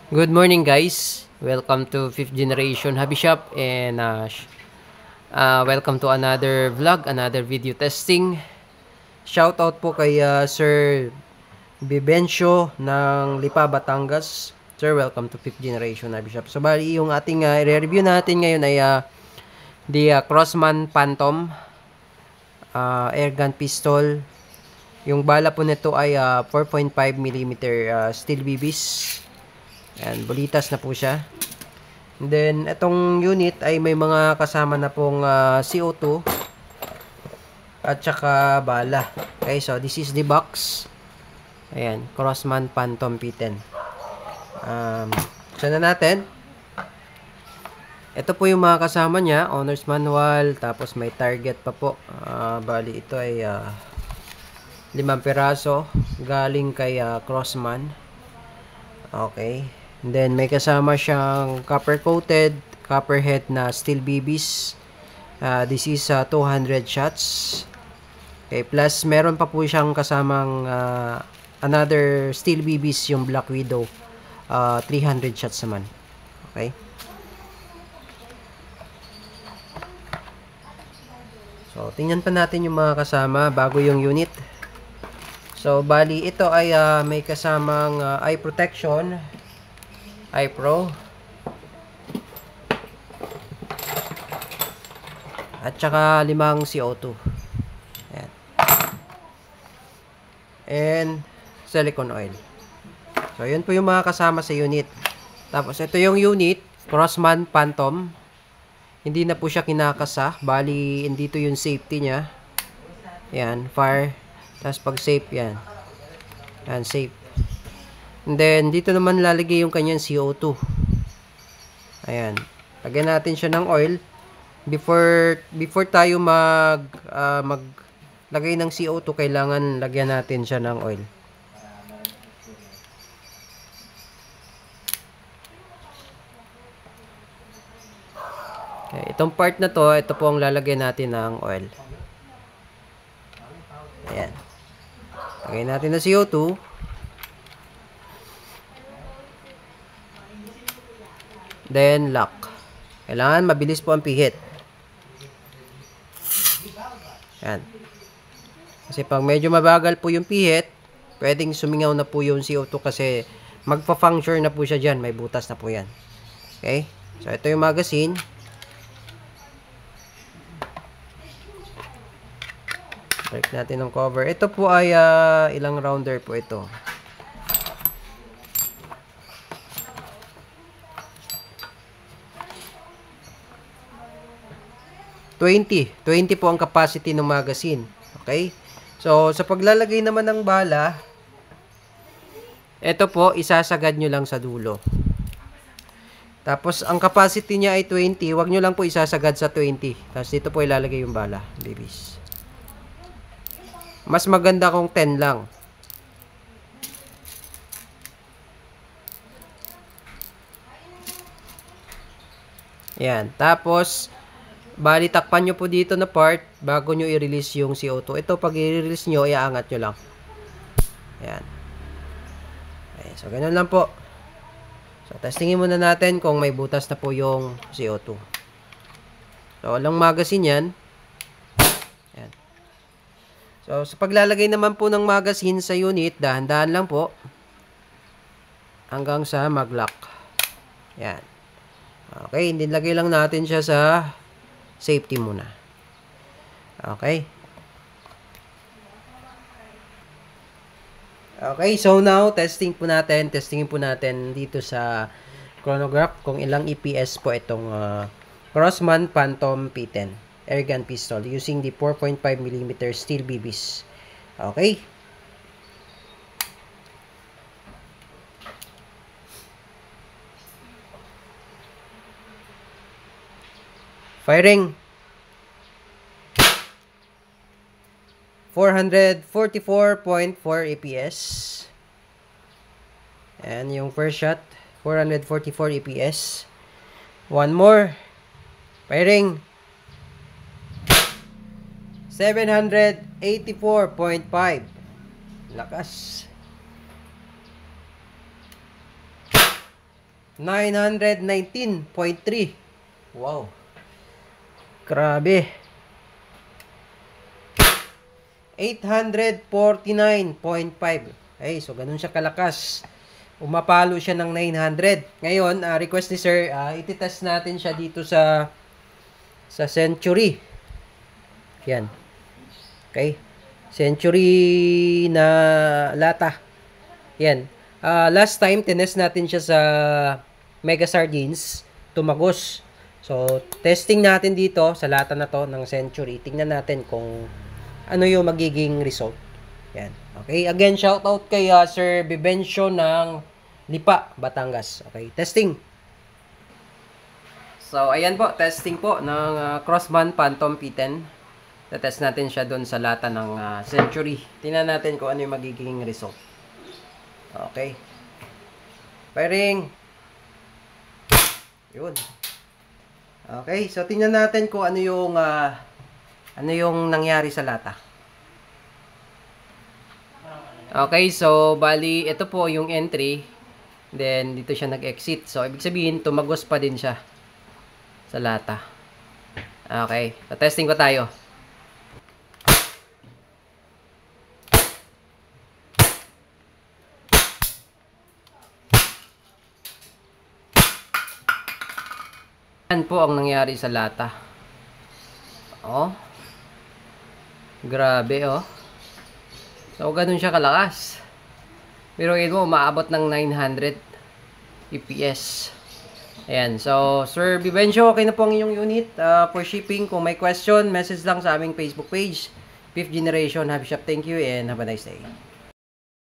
Good morning guys. Welcome to 5th generation hobby shop and welcome to another vlog, another video testing. Shout out po kay Sir Bibencio ng Lipa, Batangas. Sir, welcome to 5th generation hobby shop. So bali yung ating i-review natin ngayon ay the Crossman Phantom airgun pistol. Yung bala po nito ay 4.5mm steel BBs. Ayan, bulitas na po siya. And then, itong unit ay may mga kasama na pong CO2 at saka bala. Okay, so this is the box. Ayan, Crossman Phantom P10. Buksan na natin. Ito po yung mga kasama niya, owner's manual, tapos may target pa po. Bali, ito ay 5 piraso galing kay Crossman. Okay. And then, may kasama siyang copper-coated, copperhead na steel BBs. This is 200 shots. Okay, plus meron pa po siyang kasamang another steel BBs, yung Black Widow. 300 shots naman. Okay. So, tingnan pa natin yung mga kasama bago yung unit. So, bali, ito ay may kasamang eye protection. Eye Pro at saka 5 CO2. Ayan. And silicone oil. So yun po yung mga kasama sa unit. Tapos ito yung unit, Crossman Phantom. Hindi na po siya kinakasa, bali dito yung safety niya. Yan, fire. Tapos pag safe yan. Yan, safe. And then, dito naman lalagay yung kanyang CO2. Ayan. Lagyan natin siya ng oil. Before tayo maglagay ng CO2, kailangan lagyan natin siya ng oil. Okay, itong part na to, ito po ang lalagyan natin ng oil. Ayan. Lagyan natin ng CO2. Then, lock. Kailangan mabilis po ang pihit. Yan. Kasi pag medyo mabagal po yung pihit, pwedeng sumingaw na po yung CO2 kasi magpa-puncture na po siya dyan. May butas na po yan. Okay? So, ito yung magazine. Break natin ng cover. Ito po ay ilang rounder po ito. 20 po ang capacity ng magazine. Okay? So, sa paglalagay naman ng bala, ito po, isasagad nyo lang sa dulo. Tapos, ang capacity niya ay 20. Huwag nyo lang po isasagad sa 20. Tapos, dito po ilalagay yung bala, babies. Mas maganda kung 10 lang. Yan. Tapos, bali, takpan nyo po dito na part bago nyo i-release yung CO2. Ito, pag i-release nyo, iaangat nyo lang. Ayan. Okay, so, ganun lang po. So, testingin muna natin kung may butas na po yung CO2. So, walang magazine yan. Ayan. So, sa paglalagay naman po ng magazine sa unit, dahan-dahan lang po. Hanggang sa mag-lock. Ayan. Okay, nilagay lang natin siya sa safety muna. Okay. Okay, so now, testingin po natin dito sa chronograph kung ilang EPS po itong Crossman Phantom P10 airgun pistol using the 4.5mm steel BBs. Okay. Firing. 444.4 APS. And yung first shot, 444 APS. One more. Firing. 784.5. Lakas. 919.3. Wow. Grabe. 849.5. Ay, so ganun siya kalakas. Umapalo siya ng 900. Ngayon, request ni sir, ititest natin siya dito sa Century. Yan. Okay. Century na lata. Yan. Last time, tinest natin siya sa Mega Sardines. Tumagos. So, testing natin dito sa lata na to ng Century. Tingnan natin kung ano yung magiging result. Yan. Okay. Again, shout out kay Sir Vivencio ng Lipa, Batangas. Okay. Testing. So, ayan po. Testing po ng Crossband Phantom P10. Tatest natin siya doon sa lata ng Century. Tingnan natin kung ano yung magiging result. Okay. Firing. Yun. Okay. So, tingnan natin kung ano yung nangyari sa lata. Okay. So, bali, ito po yung entry. Then, dito siya nag-exit. So, ibig sabihin, tumagos pa din siya sa lata. Okay. So, testing ko tayo. Yan po ang nangyari sa lata. Oh. Grabe, oh. So, ganun siya kalakas. Pero yun mo, umaabot ng 900 EPS. Ayan. So, Sir Vivencio, okay na po ang inyong unit. For shipping, kung may question, message lang sa aming Facebook page. 5th Generation Hobby Shop. Thank you and have a nice day.